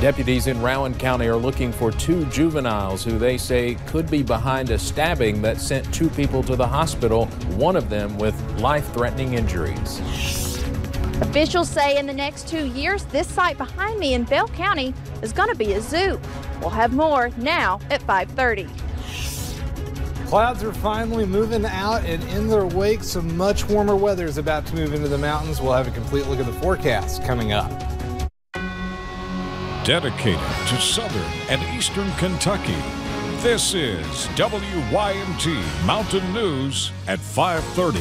Deputies in Rowan County are looking for two juveniles who they say could be behind a stabbing that sent two people to the hospital, one of them with life-threatening injuries. Officials say in the next 2 years, this site behind me in Bell County is going to be a zoo. We'll have more now at 5:30. Clouds are finally moving out, and in their wake, some much warmer weather is about to move into the mountains. We'll have a complete look at the forecast coming up. Dedicated to southern and eastern Kentucky, this is WYMT Mountain News at 5:30.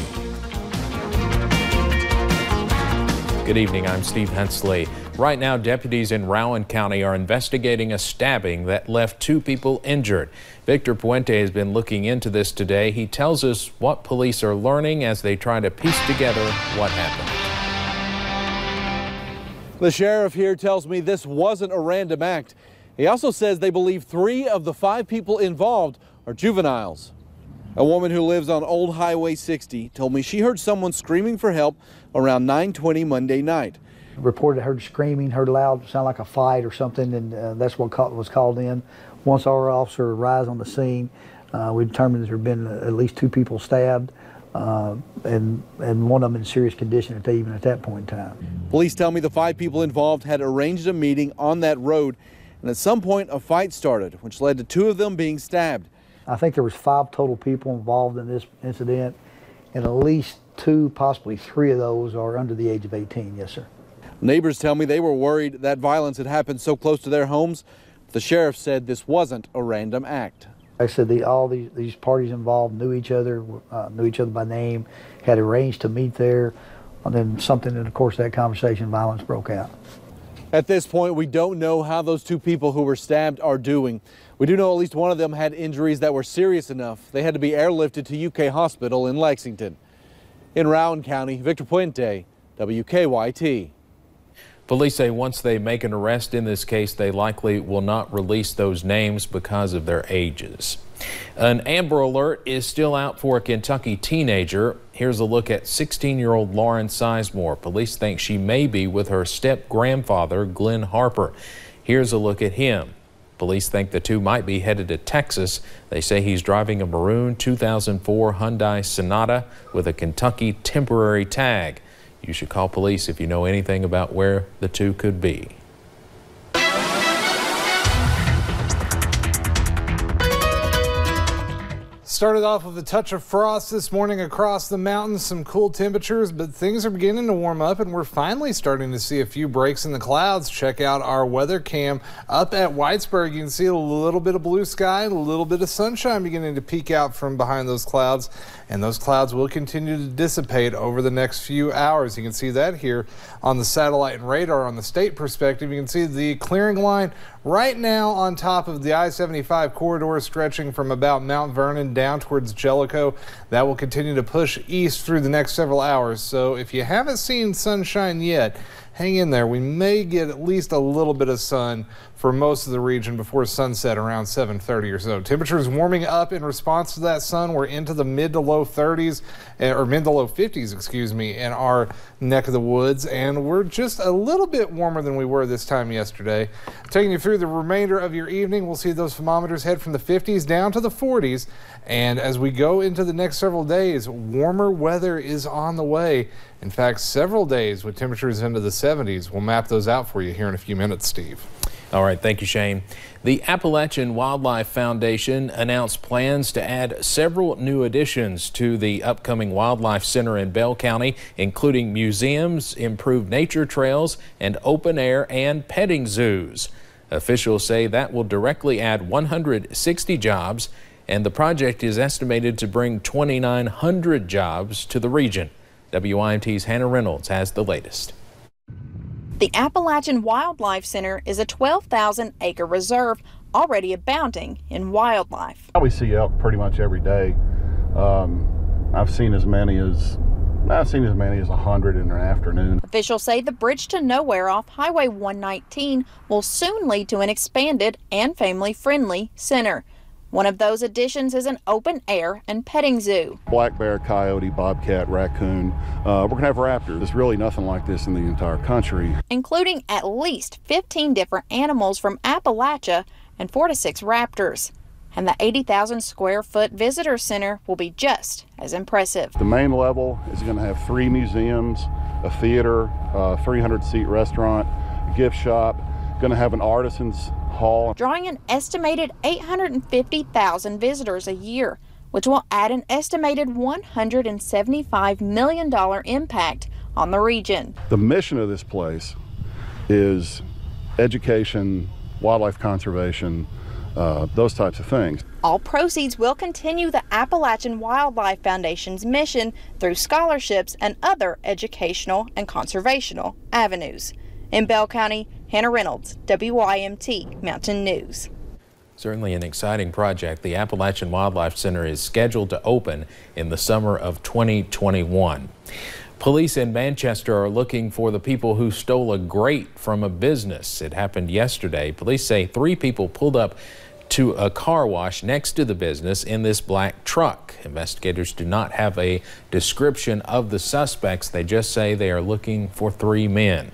Good evening, I'm Steve Hensley. Right now, deputies in Rowan County are investigating a stabbing that left two people injured. Victor Puente has been looking into this today. He tells us what police are learning as they try to piece together what happened. The sheriff here tells me this wasn't a random act. He also says they believe 3 of the 5 people involved are juveniles. A woman who lives on Old Highway 60 told me she heard someone screaming for help around 9:20 Monday night. Reported heard screaming, heard loud, sound like a fight or something, and that's what was called in. Once our officer arrives on the scene, we determined there had been at least 2 people stabbed, and one of them in serious condition even at that point in time. Police tell me the 5 people involved had arranged a meeting on that road, and at some point a fight started, which led to 2 of them being stabbed. I think there was 5 total people involved in this incident, and at least 2, possibly 3 of those are under the age of 18, yes, sir. Neighbors tell me they were worried that violence had happened so close to their homes. The sheriff said this wasn't a random act. I said all these parties involved knew each other by name, had arranged to meet there, and then something in the course of that conversation, violence broke out. At this point, we don't know how those 2 people who were stabbed are doing. We do know at least one of them had injuries that were serious enough they had to be airlifted to UK Hospital in Lexington. In Rowan County, Victor Puente, WKYT. Police say once they make an arrest in this case, they likely will not release those names because of their ages. An Amber Alert is still out for a Kentucky teenager. Here's a look at 16-year-old Lauren Sizemore. Police think she may be with her step-grandfather, Glenn Harper. Here's a look at him. Police think the two might be headed to Texas. They say he's driving a maroon 2004 Hyundai Sonata with a Kentucky temporary tag. You should call police if you know anything about where the two could be. Started off with a touch of frost this morning across the mountains, some cool temperatures, but things are beginning to warm up and we're finally starting to see a few breaks in the clouds. Check out our weather cam up at Whitesburg. You can see a little bit of blue sky, a little bit of sunshine beginning to peek out from behind those clouds, and those clouds will continue to dissipate over the next few hours. You can see that here on the satellite and radar on the state perspective. You can see the clearing line right now on top of the I-75 corridor stretching from about Mount Vernon down towards Jellicoe. That will continue to push east through the next several hours. So if you haven't seen sunshine yet, hang in there. We may get at least a little bit of sun for most of the region before sunset around 7:30 or so. Temperatures warming up in response to that sun. We're into the mid to low 30s, or mid to low 50s, excuse me, in our neck of the woods, and we're just a little bit warmer than we were this time yesterday. Taking you through the remainder of your evening, we'll see those thermometers head from the 50s down to the 40s, and as we go into the next several days, warmer weather is on the way. In fact, several days with temperatures into the 70s. We'll map those out for you here in a few minutes, Steve. All right, thank you, Shane. The Appalachian Wildlife Foundation announced plans to add several new additions to the upcoming Wildlife Center in Bell County, including museums, improved nature trails, and open air and petting zoos. Officials say that will directly add 160 jobs, and the project is estimated to bring 2,900 jobs to the region. WYMT's Hannah Reynolds has the latest. The Appalachian Wildlife Center is a 12,000-acre reserve already abounding in wildlife. We see elk pretty much every day. I've seen as many as 100 in the afternoon. Officials say the bridge to nowhere off Highway 119 will soon lead to an expanded and family-friendly center. One of those additions is an open air and petting zoo. Black bear, coyote, bobcat, raccoon. We're going to have raptors. There's really nothing like this in the entire country. Including at least 15 different animals from Appalachia and 4 to 6 raptors. And the 80,000 square foot visitor center will be just as impressive. The main level is going to have 3 museums, a theater, a 300-seat restaurant, a gift shop, going to have an artisan's hall. Drawing an estimated 850,000 visitors a year, which will add an estimated $175 million impact on the region. The mission of this place is education, wildlife conservation, those types of things. All proceeds will continue the Appalachian Wildlife Foundation's mission through scholarships and other educational and conservational avenues. In Bell County, Hannah Reynolds, WYMT Mountain News. Certainly an exciting project. The Appalachian Wildlife Center is scheduled to open in the summer of 2021. Police in Manchester are looking for the people who stole a grate from a business. It happened yesterday. Police say 3 people pulled up to a car wash next to the business in this black truck. Investigators do not have a description of the suspects. They just say they are looking for 3 men.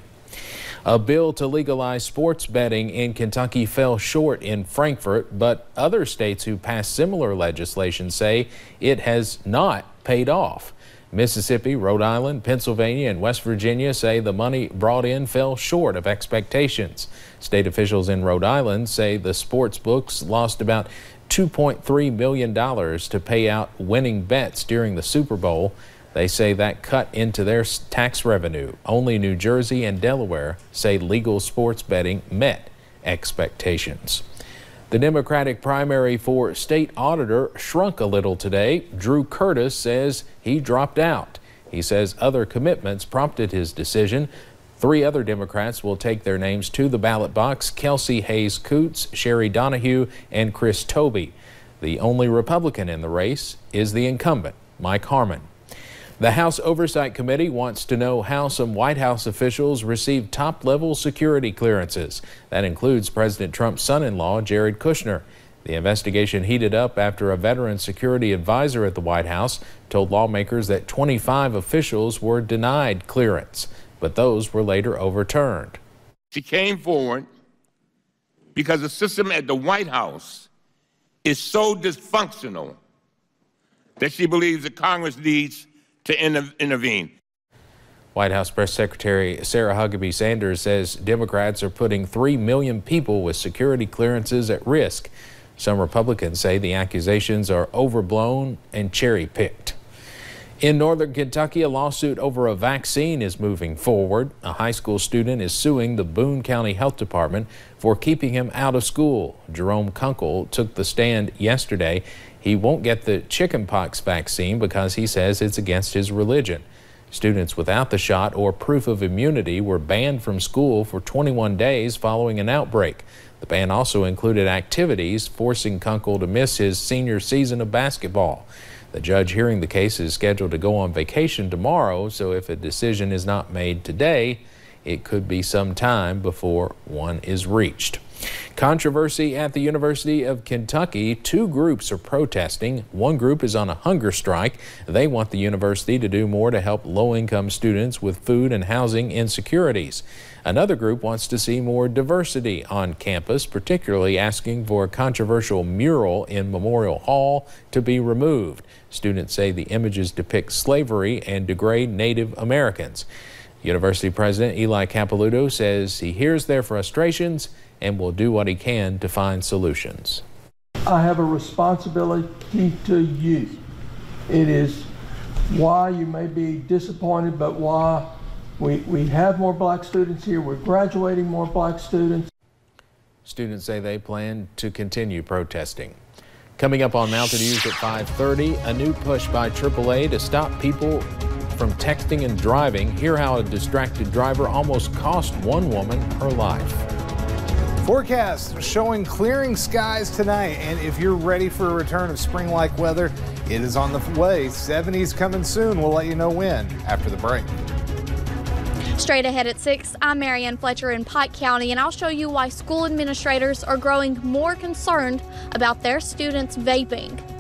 A bill to legalize sports betting in Kentucky fell short in Frankfort, but other states who passed similar legislation say it has not paid off. Mississippi, Rhode Island, Pennsylvania, and West Virginia say the money brought in fell short of expectations. State officials in Rhode Island say the sports books lost about $2.3 million to pay out winning bets during the Super Bowl. They say that cut into their tax revenue. Only New Jersey and Delaware say legal sports betting met expectations. The Democratic primary for state auditor shrunk a little today. Drew Curtis says he dropped out. He says other commitments prompted his decision. 3 other Democrats will take their names to the ballot box: Kelsey Hayes Coots, Sherry Donahue, and Chris Tobey. The only Republican in the race is the incumbent, Mike Harmon. The House Oversight Committee wants to know how some White House officials received top-level security clearances. That includes President Trump's son-in-law, Jared Kushner. The investigation heated up after a veteran security advisor at the White House told lawmakers that 25 officials were denied clearance, but those were later overturned. She came forward because the system at the White House is so dysfunctional that she believes that Congress needs to intervene. White House Press Secretary Sarah Huckabee Sanders says Democrats are putting 3 million people with security clearances at risk. Some Republicans say the accusations are overblown and cherry-picked. In northern Kentucky, a lawsuit over a vaccine is moving forward. A high school student is suing the Boone County Health Department for keeping him out of school. Jerome Kunkel took the stand yesterday. He won't get the chickenpox vaccine because he says it's against his religion. Students without the shot or proof of immunity were banned from school for 21 days following an outbreak. The ban also included activities, forcing Kunkel to miss his senior season of basketball. The judge hearing the case is scheduled to go on vacation tomorrow, so if a decision is not made today, it could be some time before one is reached. Controversy at the University of Kentucky. 2 groups are protesting. One group is on a hunger strike. They want the university to do more to help low-income students with food and housing insecurities. Another group wants to see more diversity on campus, particularly asking for a controversial mural in Memorial Hall to be removed. Students say the images depict slavery and degrade Native Americans. University President Eli Capilouto says he hears their frustrations and will do what he can to find solutions. I have a responsibility to you. It is why you may be disappointed, but why we have more black students here. We're graduating more black students. Students say they plan to continue protesting. Coming up on Mountain News at 5:30, a new push by AAA to stop people from texting and driving. Hear how a distracted driver almost cost one woman her life. Forecast showing clearing skies tonight, and if you're ready for a return of spring-like weather, it is on the way. 70s coming soon. We'll let you know when after the break. Straight ahead at 6, I'm Marianne Fletcher in Pike County, and I'll show you why school administrators are growing more concerned about their students vaping.